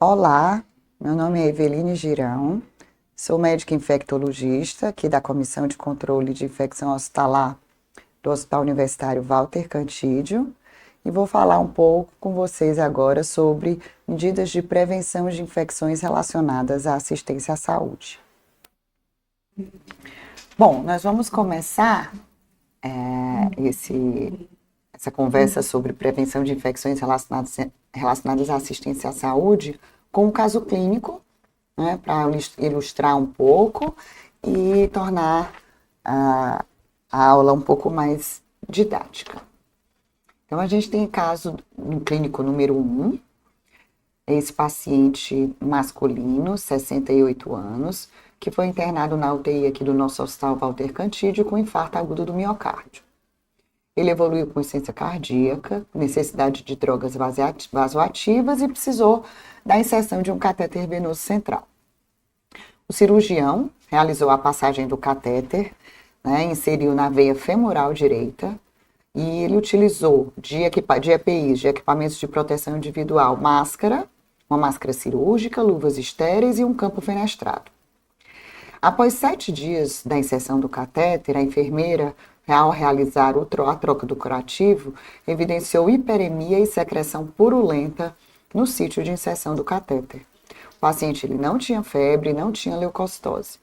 Olá, meu nome é Eveline Girão, sou médica infectologista aqui da Comissão de Controle de Infecção Hospitalar do Hospital Universitário Walter Cantídio e vou falar um pouco com vocês agora sobre medidas de prevenção de infecções relacionadas à assistência à saúde. Bom, nós vamos começar essa conversa sobre prevenção de infecções relacionadas à assistência à saúde com um caso clínico, né, para ilustrar um pouco e tornar a aula um pouco mais didática. Então, a gente tem caso no clínico número 1, esse paciente masculino, 68 anos, que foi internado na UTI aqui do nosso hospital Walter Cantídio com infarto agudo do miocárdio. Ele evoluiu com insuficiência cardíaca, necessidade de drogas vasoativas e precisou da inserção de um catéter venoso central. O cirurgião realizou a passagem do catéter, né, inseriu na veia femoral direita e ele utilizou de EPIs, de equipamentos de proteção individual, máscara, uma máscara cirúrgica, luvas estéreis e um campo fenestrado. Após 7 dias da inserção do catéter, a enfermeira, ao realizar a troca do curativo, evidenciou hiperemia e secreção purulenta no sítio de inserção do catéter. O paciente ele não tinha febre, não tinha leucocitose.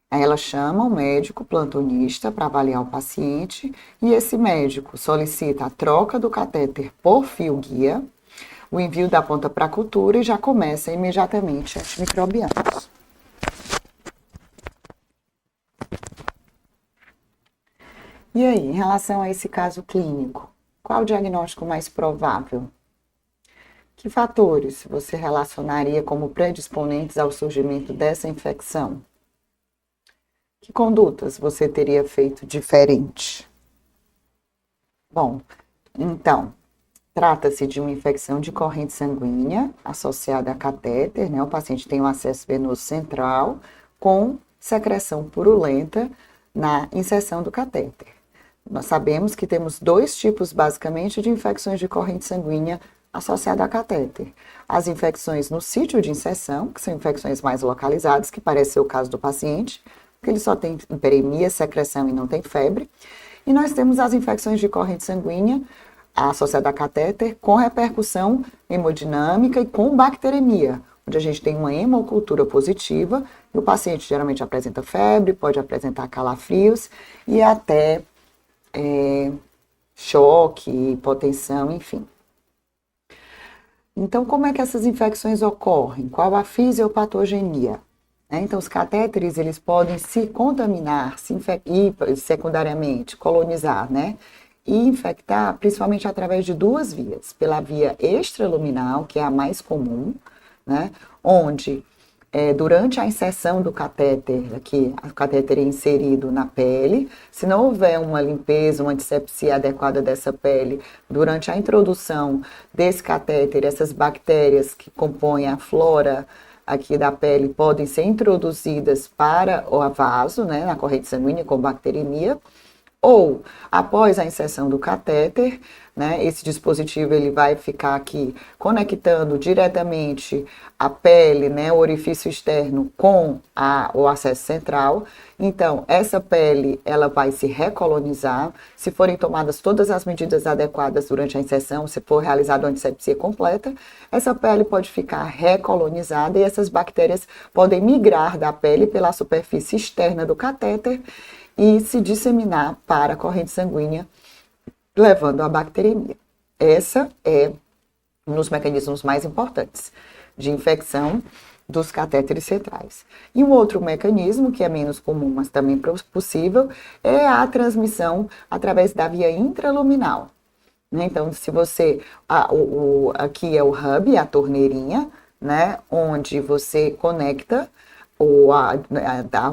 Aí ela chama o médico plantonista para avaliar o paciente e esse médico solicita a troca do catéter por fio-guia, o envio da ponta para a cultura e já começa imediatamente antimicrobianos. E aí, em relação a esse caso clínico, qual o diagnóstico mais provável? Que fatores você relacionaria como predisponentes ao surgimento dessa infecção? Que condutas você teria feito diferente? Bom, então, trata-se de uma infecção de corrente sanguínea associada a catéter, né? O paciente tem um acesso venoso central com secreção purulenta na inserção do catéter. Nós sabemos que temos 2 tipos, basicamente, de infecções de corrente sanguínea associada a catéter. As infecções no sítio de inserção, que são infecções mais localizadas, que parece ser o caso do paciente, porque ele só tem hiperemia, secreção e não tem febre. E nós temos as infecções de corrente sanguínea associada a catéter com repercussão hemodinâmica e com bacteremia, onde a gente tem uma hemocultura positiva e o paciente geralmente apresenta febre, pode apresentar calafrios e até choque, hipotensão, enfim. Então, como é que essas infecções ocorrem? Qual a fisiopatogenia? Então, os catéteres, eles podem se contaminar, e secundariamente colonizar, né? E infectar, principalmente através de 2 vias. Pela via extraluminal, que é a mais comum, né? Onde durante a inserção do catéter, aqui, o catéter é inserido na pele, se não houver uma limpeza, uma antisepsia adequada dessa pele, durante a introdução desse catéter, essas bactérias que compõem a flora aqui da pele podem ser introduzidas para o vaso, né, na corrente sanguínea com bacteremia, ou após a inserção do catéter, né, esse dispositivo ele vai ficar aqui conectando diretamente a pele, né, o orifício externo com o acesso central. Então, essa pele ela vai se recolonizar. Se forem tomadas todas as medidas adequadas durante a inserção, se for realizada uma antisepsia completa, essa pele pode ficar recolonizada e essas bactérias podem migrar da pele pela superfície externa do catéter e se disseminar para a corrente sanguínea, levando à bacteremia. Essa é um dos mecanismos mais importantes de infecção dos catéteres centrais. E um outro mecanismo, que é menos comum, mas também possível, é a transmissão através da via intraluminal. Então, se você... aqui é o hub, a torneirinha, né, onde você conecta o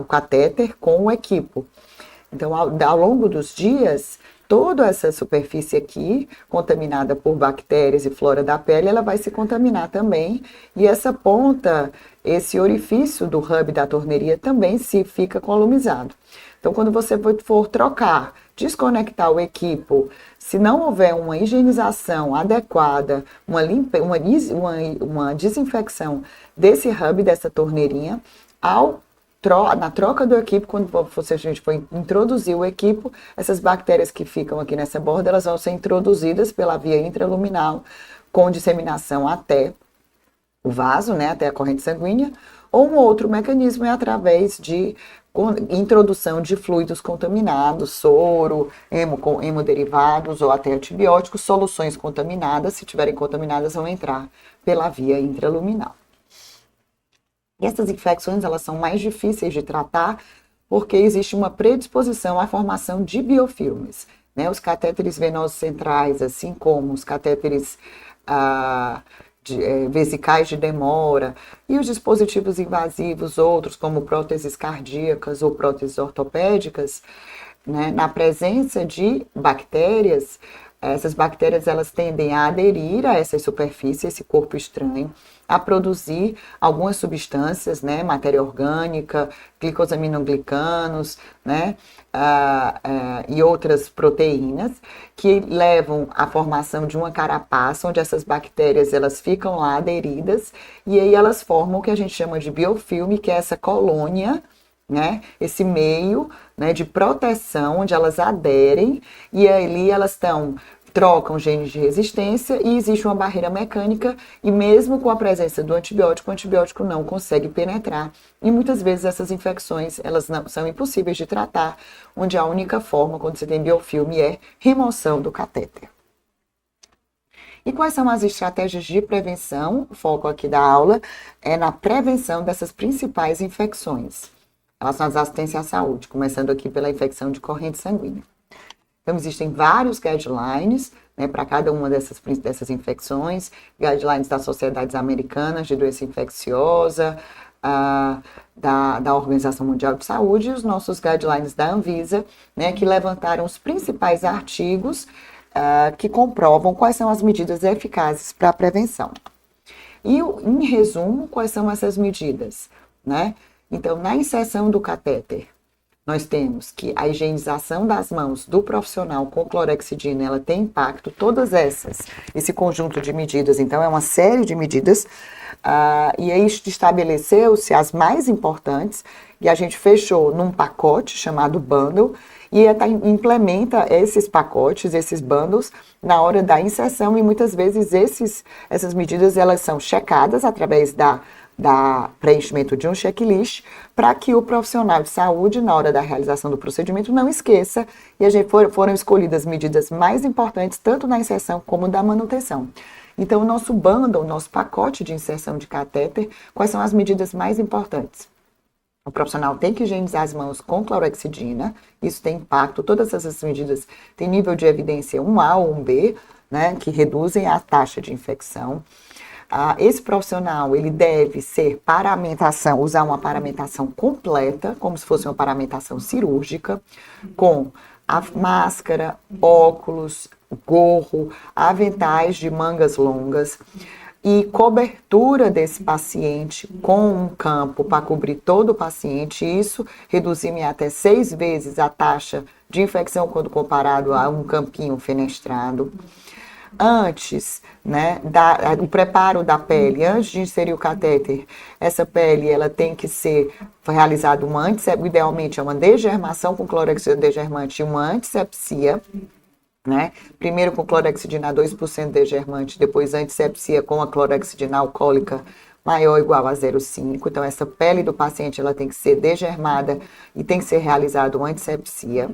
catéter com o equipo. Então, ao longo dos dias, toda essa superfície aqui, contaminada por bactérias e flora da pele, ela vai se contaminar também. E essa ponta, esse orifício do hub da torneirinha também se fica colonizado. Então, quando você for trocar, desconectar o equipo, se não houver uma higienização adequada, uma desinfecção desse hub, dessa torneirinha, na troca do equipo, quando a gente for introduzir o equipo, essas bactérias que ficam aqui nessa borda, elas vão ser introduzidas pela via intraluminal, com disseminação até o vaso, né, até a corrente sanguínea, ou um outro mecanismo é através de introdução de fluidos contaminados, soro, hemoderivados ou até antibióticos, soluções contaminadas, se tiverem contaminadas, vão entrar pela via intraluminal. E essas infecções, elas são mais difíceis de tratar porque existe uma predisposição à formação de biofilmes, né? Os catéteres venosos centrais, assim como os catéteres vesicais de demora e os dispositivos invasivos, outros como próteses cardíacas ou próteses ortopédicas, né? Na presença de bactérias, essas bactérias elas tendem a aderir a essa superfície, esse corpo estranho, a produzir algumas substâncias, né, matéria orgânica, glicosaminoglicanos, né, e outras proteínas que levam à formação de uma carapaça, onde essas bactérias elas ficam lá aderidas e aí elas formam o que a gente chama de biofilme, que é essa colônia, né, esse meio, né, de proteção, onde elas aderem e ali elas trocam genes de resistência e existe uma barreira mecânica e mesmo com a presença do antibiótico, o antibiótico não consegue penetrar e muitas vezes essas infecções elas não são impossíveis de tratar, onde a única forma quando você tem biofilme é remoção do catéter. E quais são as estratégias de prevenção? O foco aqui da aula é na prevenção dessas principais infecções relacionadas à assistência à saúde, começando aqui pela infecção de corrente sanguínea. Então, existem vários guidelines, né, para cada uma dessas infecções, guidelines das sociedades americanas de doença infecciosa, da Organização Mundial de Saúde e os nossos guidelines da Anvisa, né, que levantaram os principais artigos que comprovam quais são as medidas eficazes para a prevenção. E, em resumo, quais são essas medidas, né? Então, na inserção do catéter, nós temos que a higienização das mãos do profissional com clorexidina, ela tem impacto, esse conjunto de medidas, então é uma série de medidas, e aí estabeleceu-se as mais importantes, e a gente fechou num pacote chamado bundle, e implementa esses pacotes, esses bundles, na hora da inserção, e muitas vezes essas medidas, elas são checadas através da preenchimento de um checklist para que o profissional de saúde, na hora da realização do procedimento, não esqueça e foram escolhidas medidas mais importantes, tanto na inserção como da manutenção. Então, o nosso bundle, o nosso pacote de inserção de catéter, quais são as medidas mais importantes? O profissional tem que higienizar as mãos com clorexidina, isso tem impacto, todas essas medidas têm nível de evidência 1A ou 1B, né, que reduzem a taxa de infecção. Esse profissional, ele deve usar uma paramentação completa, como se fosse uma paramentação cirúrgica, com a máscara, óculos, gorro, aventais de mangas longas e cobertura desse paciente com um campo para cobrir todo o paciente. Isso reduzir em até 6 vezes a taxa de infecção quando comparado a um campinho fenestrado. Antes, né, o preparo da pele, antes de inserir o catéter, essa pele ela tem que ser realizada idealmente é uma degermação com clorexidina degermante e uma antisepsia, né? Primeiro com clorexidina 2% degermante, depois antisepsia com a clorexidina alcoólica maior ou igual a 0,5. Então, essa pele do paciente ela tem que ser degermada e tem que ser realizada uma antisepsia.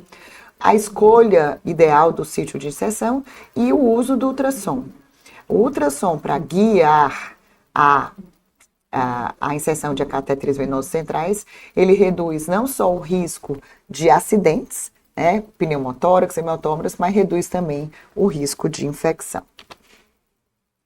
A escolha ideal do sítio de inserção e o uso do ultrassom. O ultrassom para guiar a inserção de catéteres venosos centrais, ele reduz não só o risco de acidentes, né, pneumotórax, hematómaras, mas reduz também o risco de infecção.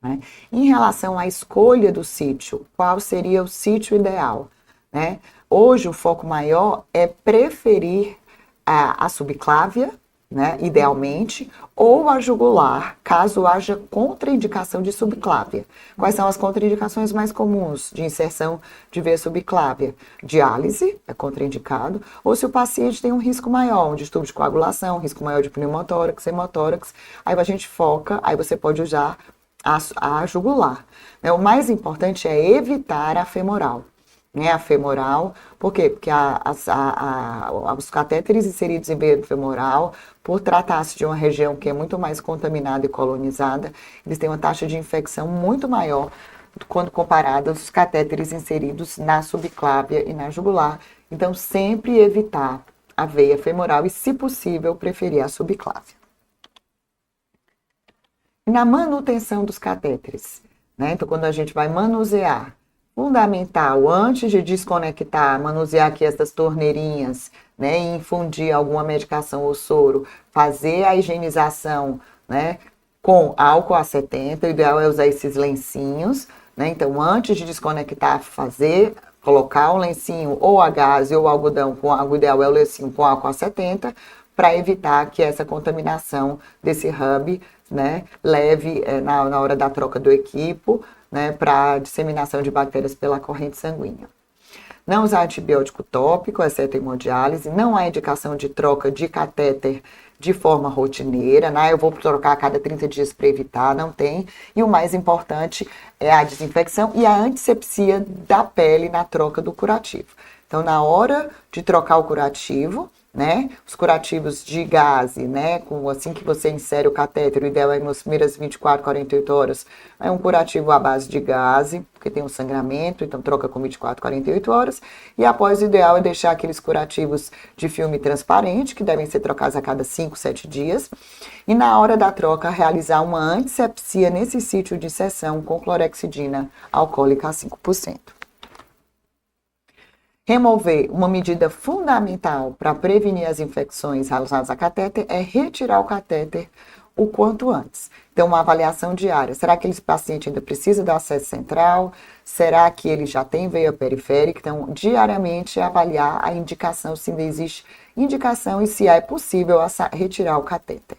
Né? Em relação à escolha do sítio, qual seria o sítio ideal? Né? Hoje o foco maior é preferir a subclávia, né, idealmente, ou a jugular, caso haja contraindicação de subclávia. Quais são as contraindicações mais comuns de inserção de veia subclávia? Diálise é contraindicado, ou se o paciente tem um risco maior, um distúrbio de coagulação, um risco maior de pneumotórax, hemotórax, aí a gente foca, aí você pode usar a jugular. O mais importante é evitar a femoral. A femoral, por quê? Porque os catéteres inseridos em veia femoral, por tratar-se de uma região que é muito mais contaminada e colonizada, eles têm uma taxa de infecção muito maior quando comparado aos catéteres inseridos na subclávia e na jugular. Então, sempre evitar a veia femoral e, se possível, preferir a subclávia. Na manutenção dos catéteres, né? Então, quando a gente vai manusear, fundamental, antes de desconectar, manusear aqui essas torneirinhas, né, e infundir alguma medicação ou soro, fazer a higienização, né, com álcool A70, o ideal é usar esses lencinhos, né, então antes de desconectar, colocar o lencinho ou a gaze ou algodão com água, o ideal é o lencinho com álcool A70, para evitar que essa contaminação desse hub, né, leve na hora da troca do equipo, né, para disseminação de bactérias pela corrente sanguínea. Não usar antibiótico tópico, exceto hemodiálise. Não há indicação de troca de catéter de forma rotineira, né? Eu vou trocar a cada 30 dias para evitar, não tem. E o mais importante é a desinfecção e a antisepsia da pele na troca do curativo. Então, na hora de trocar o curativo, né, os curativos de gaze, né, assim que você insere o catéter, o ideal é nas primeiras 24, 48 horas, é um curativo à base de gaze, porque tem um sangramento, então troca com 24, 48 horas, e após o ideal é deixar aqueles curativos de filme transparente, que devem ser trocados a cada 5, 7 dias, e na hora da troca realizar uma antisepsia nesse sítio de inserção com clorexidina alcoólica a 5%. Remover, uma medida fundamental para prevenir as infecções relacionadas a catéter é retirar o catéter o quanto antes. Então, uma avaliação diária. Será que esse paciente ainda precisa do acesso central? Será que ele já tem veia periférica? Então, diariamente avaliar a indicação, se ainda existe indicação e se é possível retirar o catéter.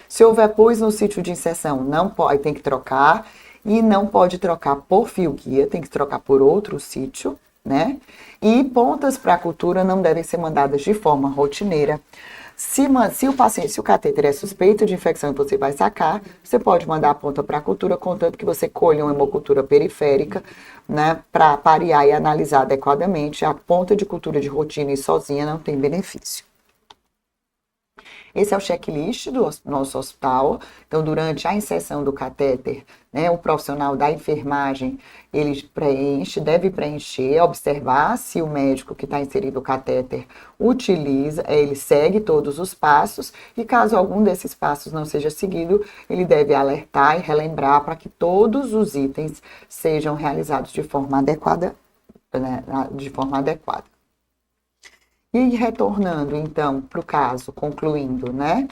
Se houver pus no sítio de inserção, não pode, tem que trocar e não pode trocar por fio guia, tem que trocar por outro sítio, né? E pontas para a cultura não devem ser mandadas de forma rotineira. Se o catéter é suspeito de infecção e você vai sacar, você pode mandar a ponta para a cultura, contanto que você colha uma hemocultura periférica, né, para parear e analisar adequadamente. A ponta de cultura de rotina e sozinha não tem benefício. Esse é o checklist do nosso hospital. Então, durante a inserção do catéter, né, o profissional da enfermagem, ele deve preencher, observar se o médico que está inserido o catéter ele segue todos os passos, e caso algum desses passos não seja seguido, ele deve alertar e relembrar para que todos os itens sejam realizados de forma adequada, né, E retornando, então, para o caso, concluindo, né?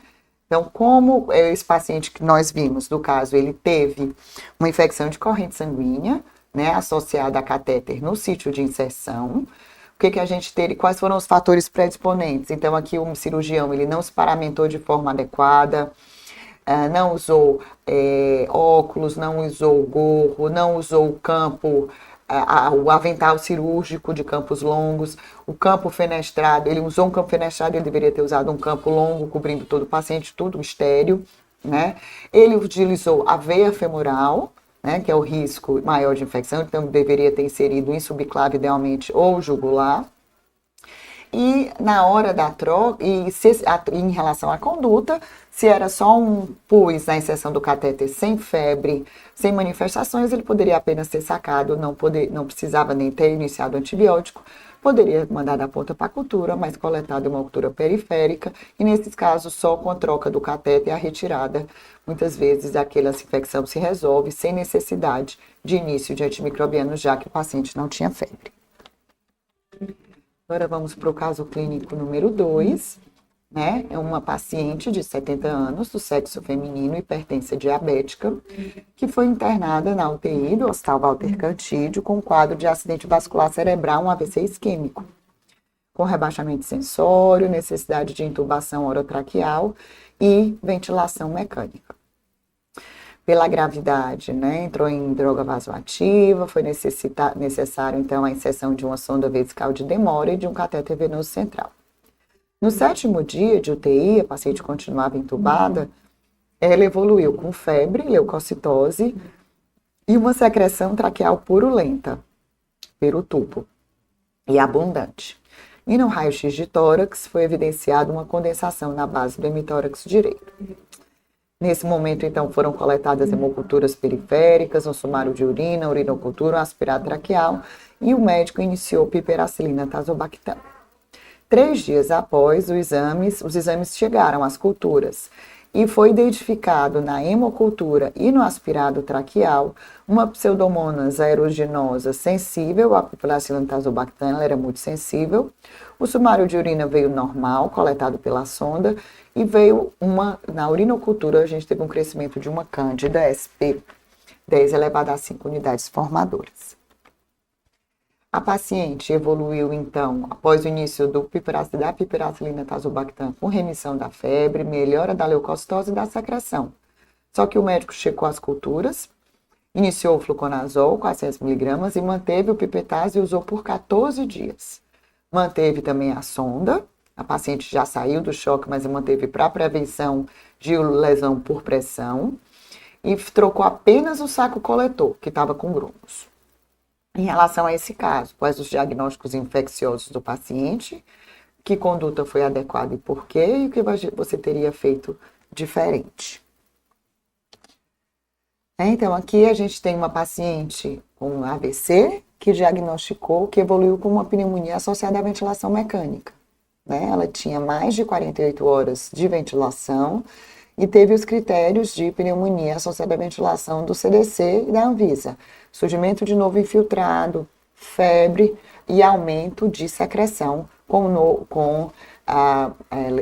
Então, como esse paciente que nós vimos, do caso, ele teve uma infecção de corrente sanguínea, né, associada a catéter no sítio de inserção, o que a gente teve, quais foram os fatores predisponentes? Então, aqui o cirurgião, ele não se paramentou de forma adequada, não usou óculos, não usou gorro, não usou o campo, o avental cirúrgico de campos longos, o campo fenestrado, ele usou um campo fenestrado, ele deveria ter usado um campo longo, cobrindo todo o paciente, tudo estéril, né? Ele utilizou a veia femoral, né, que é o risco maior de infecção, então deveria ter inserido em subclave, idealmente, ou jugular. E na hora da troca, em relação à conduta, se era só um pus na inserção do catéter sem febre, sem manifestações, ele poderia apenas ser sacado, não precisava nem ter iniciado antibiótico, poderia mandar da ponta para a cultura, mas coletado uma cultura periférica, e nesses casos só com a troca do catéter e a retirada, muitas vezes aquela infecção se resolve sem necessidade de início de antimicrobianos, já que o paciente não tinha febre. Agora vamos para o caso clínico número 2, né? É uma paciente de 70 anos, do sexo feminino, hipertensa diabética, que foi internada na UTI do Hospital Walter Cantídio com quadro de acidente vascular cerebral, um AVC isquêmico. com rebaixamento sensório, necessidade de intubação orotraqueal e ventilação mecânica. Pela gravidade, né, entrou em droga vasoativa, foi necessário, então, a inserção de uma sonda vesical de demora e de um catéter venoso central. No 7º dia de UTI, a paciente continuava entubada, ela evoluiu com febre, leucocitose e uma secreção traqueal purulenta pelo tubo e abundante. E no raio-x de tórax foi evidenciada uma condensação na base do hemitórax direito. Nesse momento, então, foram coletadas hemoculturas periféricas, um sumário de urina, urinocultura, um aspirado traqueal e o médico iniciou piperacilina tazobactam. 3 dias após os exames chegaram às culturas e foi identificado na hemocultura e no aspirado traqueal uma pseudomonas aeruginosa sensível à piperacilina tazobactam, ela era muito sensível. O sumário de urina veio normal, coletado pela sonda, e veio na urinocultura, a gente teve um crescimento de uma cândida SP 10 elevado a 5 unidades formadoras. A paciente evoluiu, então, após o início da piperacilina tazobactam com remissão da febre, melhora da leucocitose e da secreção. Só que o médico checou as culturas, iniciou o fluconazol, 400 mg, e manteve o pipetase e usou por 14 dias. Manteve também a sonda, a paciente já saiu do choque, mas manteve para prevenção de lesão por pressão, e trocou apenas o saco coletor, que estava com grumos. Em relação a esse caso, quais os diagnósticos infecciosos do paciente, que conduta foi adequada e por quê, e o que você teria feito diferente. Então, aqui a gente tem uma paciente com AVC, que diagnosticou que evoluiu com uma pneumonia associada à ventilação mecânica. Né? Ela tinha mais de 48 horas de ventilação e teve os critérios de pneumonia associada à ventilação do CDC e da Anvisa. Surgimento de novo infiltrado, febre e aumento de secreção com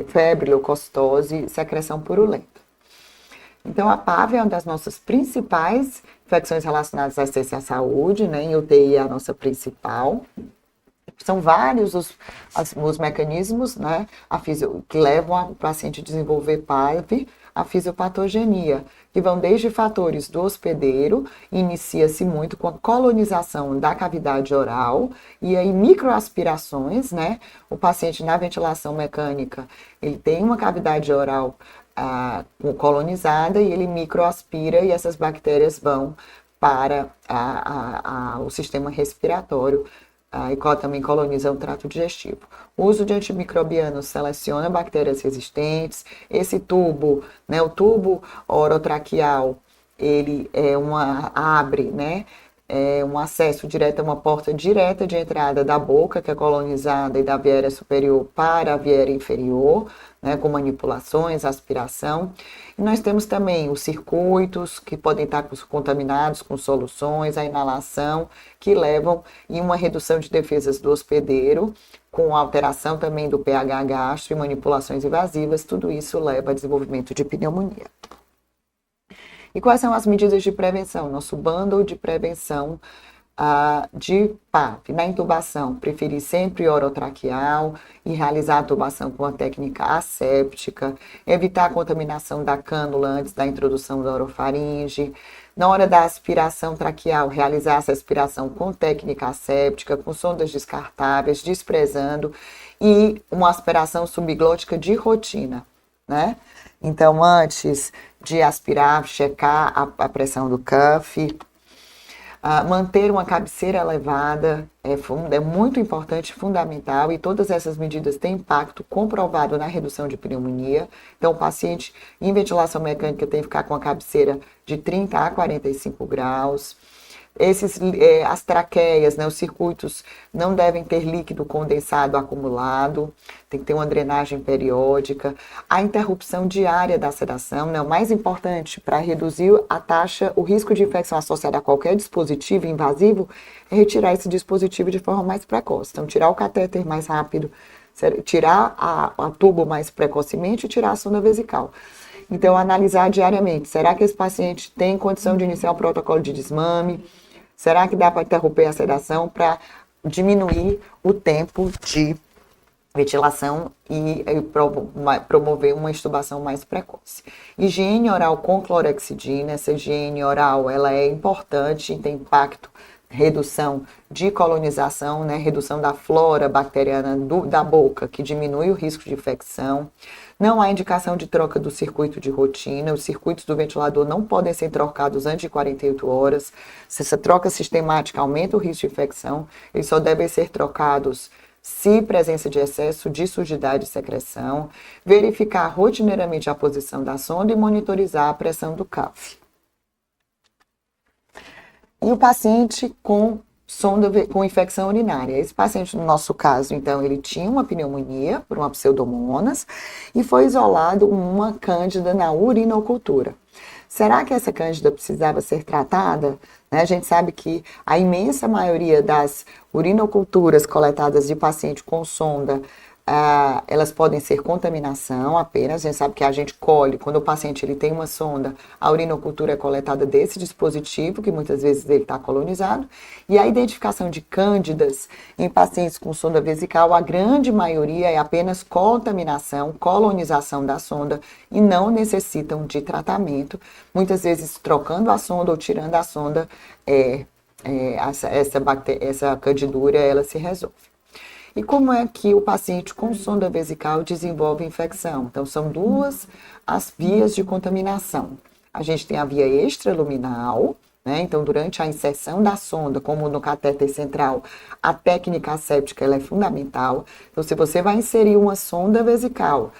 febre, leucocitose e secreção purulenta. Então, a PAV é uma das nossas principais infecções relacionadas à assistência à saúde, né? Em UTI é a nossa principal. São vários os mecanismos, né, que levam o paciente a desenvolver PAV, a fisiopatogenia, que vão desde fatores do hospedeiro, inicia-se muito com a colonização da cavidade oral, e aí microaspirações, né, o paciente na ventilação mecânica, ele tem uma cavidade oral colonizada e ele microaspira e essas bactérias vão para o sistema respiratório, e também coloniza o trato digestivo. O uso de antimicrobianos seleciona bactérias resistentes. Esse tubo, né, o tubo orotraqueal, ele abre, né, um acesso direto, uma porta direta de entrada da boca, que é colonizada, e da viária superior para a viária inferior, né, com manipulações, aspiração. E nós temos também os circuitos, que podem estar contaminados com soluções, a inalação, que levam em uma redução de defesas do hospedeiro, com alteração também do pH gastro e manipulações invasivas, tudo isso leva a desenvolvimento de pneumonia. E quais são as medidas de prevenção? Nosso bundle de prevenção de PAV. Na intubação, preferir sempre orotraqueal e realizar a intubação com a técnica asséptica, evitar a contaminação da cânula antes da introdução da orofaringe. Na hora da aspiração traqueal, realizar essa aspiração com técnica asséptica, com sondas descartáveis, desprezando, e uma aspiração subglótica de rotina, né? Então, antes de aspirar, checar a pressão do cuff. Manter uma cabeceira elevada é muito importante, fundamental, e todas essas medidas têm impacto comprovado na redução de pneumonia. Então, o paciente em ventilação mecânica tem que ficar com a cabeceira de 30 a 45 graus. As traqueias, né, os circuitos não devem ter líquido condensado acumulado, tem que ter uma drenagem periódica. A interrupção diária da sedação, né, o mais importante para reduzir o risco de infecção associada a qualquer dispositivo invasivo, é retirar esse dispositivo de forma mais precoce. Então, tirar o catéter mais rápido, tirar a tubo mais precocemente e tirar a sonda vesical. Então, analisar diariamente, será que esse paciente tem condição de iniciar o protocolo de desmame? Será que dá para interromper a sedação para diminuir o tempo de ventilação e promover uma intubação mais precoce. Higiene oral com clorexidina, essa higiene oral ela é importante e tem impacto, redução de colonização, né, redução da flora bacteriana da boca, que diminui o risco de infecção. Não há indicação de troca do circuito de rotina, os circuitos do ventilador não podem ser trocados antes de 48 horas. Se essa troca sistemática aumenta o risco de infecção, eles só devem ser trocados se presença de excesso de sujidade e secreção, verificar rotineiramente a posição da sonda e monitorizar a pressão do CAF. E o paciente com sonda com infecção urinária. Esse paciente, no nosso caso, então, ele tinha uma pneumonia por uma pseudomonas e foi isolado uma cândida na urinocultura. Será que essa cândida precisava ser tratada? A gente sabe que a imensa maioria das urinoculturas coletadas de paciente com sonda, elas podem ser contaminação apenas. A gente sabe que a gente colhe, quando o paciente ele tem uma sonda, a urinocultura é coletada desse dispositivo, que muitas vezes ele está colonizado, e a identificação de cândidas em pacientes com sonda vesical, a grande maioria é apenas contaminação, colonização da sonda, e não necessitam de tratamento. Muitas vezes trocando a sonda ou tirando a sonda, essa candidúria ela se resolve. E como é que o paciente com sonda vesical desenvolve infecção? Então, são duas as vias de contaminação. A gente tem a via extraluminal, né? Então, durante a inserção da sonda, como no catéter central, a técnica asséptica ela é fundamental. Então, se você vai inserir uma sonda vesical,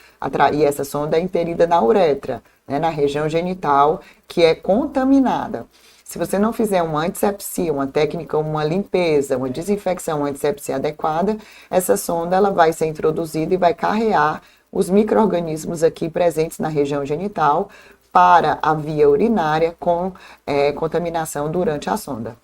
e essa sonda é inserida na uretra, né? Na região genital, que é contaminada. Se você não fizer uma antisepsia, uma técnica, uma limpeza, uma desinfecção, uma antisepsia adequada, essa sonda ela vai ser introduzida e vai carrear os micro-organismos aqui presentes na região genital para a via urinária com contaminação durante a sonda.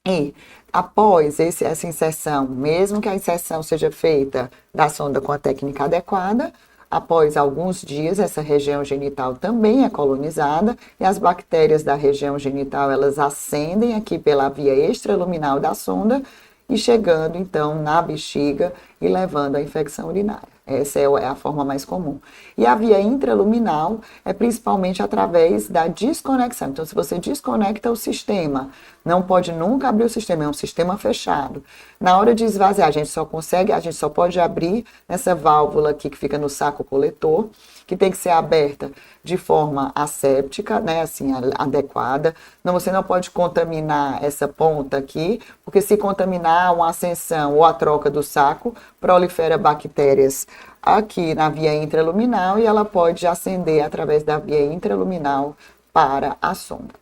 E após essa inserção, mesmo que a inserção seja feita da sonda com a técnica adequada, após alguns dias, essa região genital também é colonizada e as bactérias da região genital, elas ascendem aqui pela via extraluminal da sonda e chegando, então, na bexiga e levando à infecção urinária. Essa é a forma mais comum. E a via intraluminal é principalmente através da desconexão. Então, se você desconecta o sistema, não pode nunca abrir o sistema, é um sistema fechado. Na hora de esvaziar, a gente só pode abrir essa válvula aqui que fica no saco coletor, que tem que ser aberta de forma asséptica, né, assim, adequada. Você não pode contaminar essa ponta aqui, porque se contaminar uma ascensão ou a troca do saco, prolifera bactérias aqui na via intraluminal e ela pode ascender através da via intraluminal para a sonda.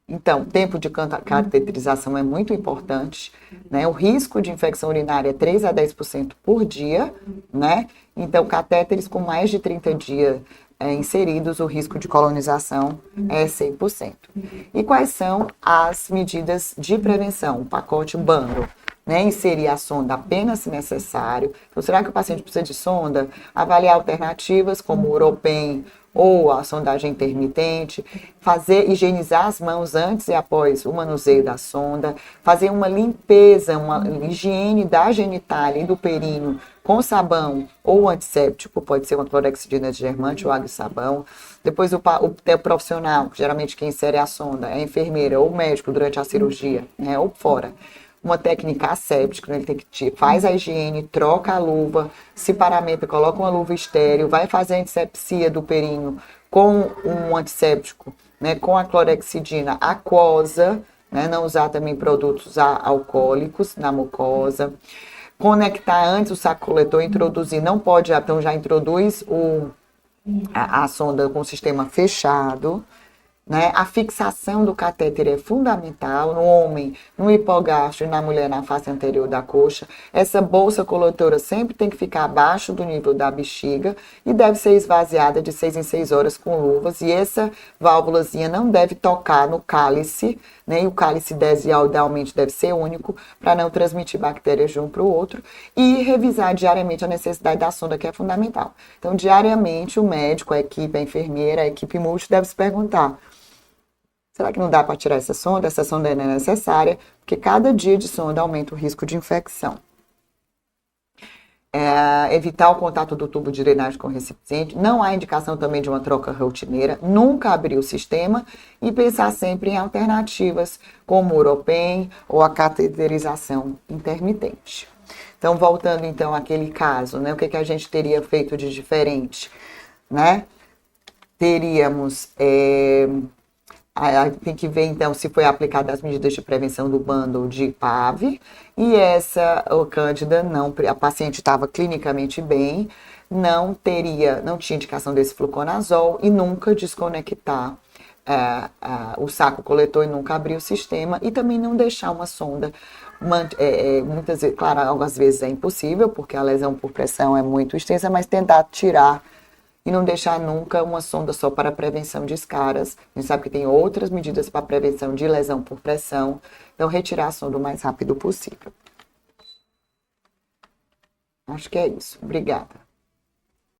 Então, tempo de cateterização é muito importante, né? O risco de infecção urinária é 3 a 10% por dia, né? Então, catéteres com mais de 30 dias inseridos, o risco de colonização é 100%. E quais são as medidas de prevenção? O pacote bando, né? Inserir a sonda apenas se necessário. Então, será que o paciente precisa de sonda? Avaliar alternativas como o Uropen ou a sondagem intermitente, higienizar as mãos antes e após o manuseio da sonda, fazer uma limpeza, uma higiene da genitália e do períneo com sabão ou antisséptico, pode ser uma clorexidina de germante ou água e sabão. Depois o profissional, geralmente quem insere a sonda, é a enfermeira ou o médico durante a cirurgia, né, ou fora. Uma técnica asséptica, ele faz a higiene, troca a luva, se paramenta, coloca uma luva estéril, vai fazer a antisepsia do períneo com um antisséptico, né, com a clorexidina aquosa, né, não usar também produtos alcoólicos na mucosa. Conectar antes o saco coletor, introduzir, não pode, então já introduz a sonda com o sistema fechado. Né? A fixação do catéter é fundamental no homem, no hipogastro e na mulher na face anterior da coxa. Essa bolsa coletora sempre tem que ficar abaixo do nível da bexiga e deve ser esvaziada de 6 em 6 horas com luvas. E essa válvulazinha não deve tocar no cálice, né? E o cálice idealmente deve ser único para não transmitir bactérias de um para o outro. E revisar diariamente a necessidade da sonda, que é fundamental. Então, diariamente, o médico, a equipe, a enfermeira, a equipe multi deve se perguntar: será que não dá para tirar essa sonda? Essa sonda não é necessária, porque cada dia de sonda aumenta o risco de infecção. evitar o contato do tubo de drenagem com o recipiente, não há indicação também de uma troca rotineira, nunca abrir o sistema e pensar sempre em alternativas como o Uropen ou a cateterização intermitente. Então, voltando então àquele caso, né, o que a gente teria feito de diferente, né? Teríamos tem que ver, então, se foi aplicada as medidas de prevenção do bundle de PAV, e essa, o Cândida, não, a paciente estava clinicamente bem, não tinha indicação desse fluconazol, e nunca desconectar o saco coletor e nunca abrir o sistema, e também não deixar uma sonda, muitas vezes, claro, algumas vezes é impossível, porque a lesão por pressão é muito extensa, mas tentar tirar e não deixar nunca uma sonda só para prevenção de escaras. A gente sabe que tem outras medidas para prevenção de lesão por pressão. Então, retirar a sonda o mais rápido possível. Acho que é isso. Obrigada.